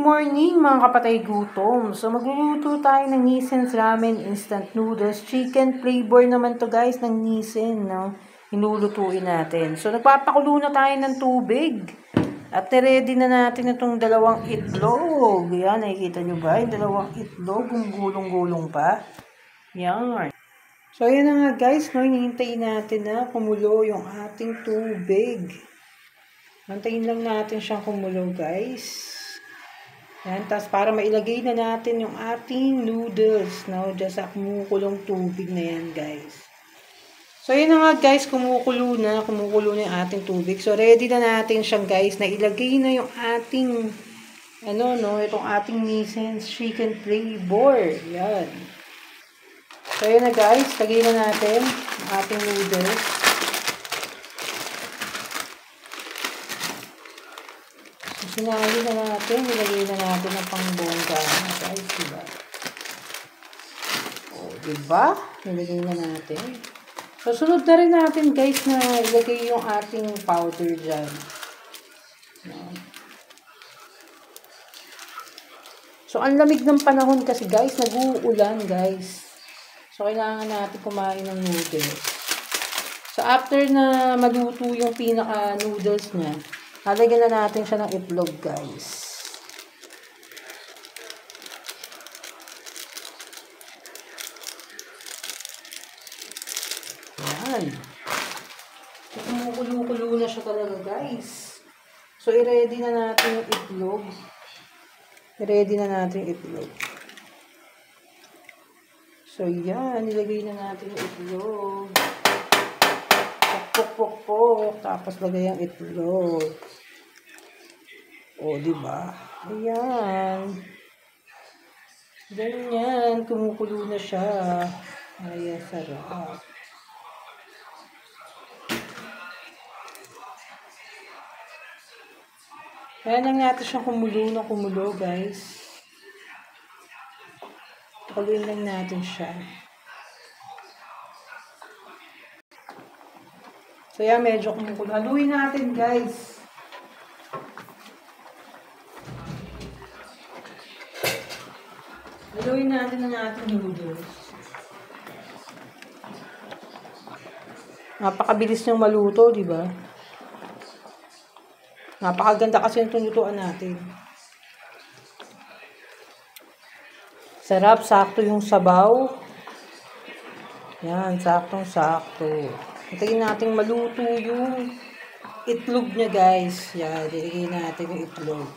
morning mga kapatay gutom. So magluluto tayo ng Nissin's Ramen Instant Noodles. Chicken flavor naman to guys ng Nissin, no? Inulutuin natin. So nagpapakulo na tayo ng tubig. At ready na natin itong dalawang itlog. Yan, nakikita nyo ba? Yung dalawang itlog, gulong-gulong pa. Yan. So yan na nga guys, no? Hinihintay natin na kumulo yung ating tubig. Antayin lang natin siyang kumulo guys. Yan, tapos para mailagay na natin yung ating noodles, no? Diyan sa kumukulong tubig na yan, guys. So, yun na nga, guys. Kumukulo na yung ating tubig. So, ready na natin siyang, guys, na ilagay na yung ating, itong ating Nissin's chicken flavor. Yan. So, yun na, guys. Lagay na natin yung ating noodles. Sinali na natin, nilagay na natin ang pangbongga, guys, diba? O, diba? Nilagay na natin. So, sunod na rin natin, guys, na ilagay yung ating powder dyan. So, ang lamig ng panahon kasi, guys, nag-uulan, guys. So, kailangan natin kumain ng noodles. So, after na maluto yung pinaka-noodles niya, lalagyan na natin siya ng itlog, guys. Yan. So, kumukulo-kulo na siya talaga, guys. So, i-ready na natin yung itlog. I-ready na natin yung itlog. So, yan. Ilagay na natin yung itlog. Pok. Tapos lagay ang itlog. O, diba? Ayan. Ganyan. Kumukulo na siya. Ayan, sarap. Ayan lang natin siyang kumulo, guys. Pakuloyin lang natin siya. So, yan, medyo kumukulo. Haluin natin, guys. Haluin natin ang ating noodles. Napakabilis niyang maluto, di ba? Napakaganda kasi yung lutuan natin. Sarap, sakto yung sabaw. Yan, saktong-sakto. Hintayin natin maluto yung itlog niya, guys. Yan, ilagay natin yung itlog.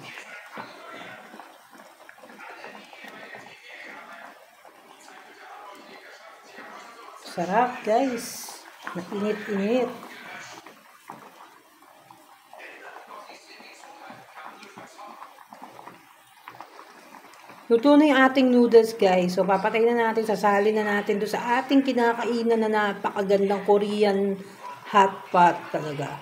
Sarap, guys. Nainit-init. Luto na yung ating noodles, guys. So, papatayin na natin, sasalin na natin doon sa ating kinakainan na napakagandang Korean hot pot talaga.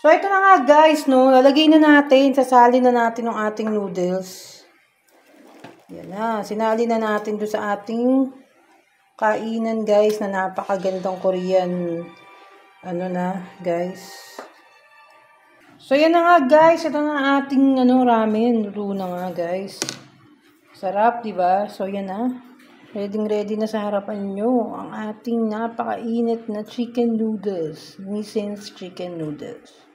So, ito na nga, guys, no. Lalagay na natin, sasalin na natin yung ating noodles. Yan na. Sinali na natin doon sa ating kainan, guys, na napakagandang Korean, guys. So, yan na nga, guys. Ito na ating, ramen. Luto na nga, guys. Sarap, diba? So, yan na. Ready na sa harapan nyo ang ating napakainit na chicken noodles. Nissin's chicken noodles.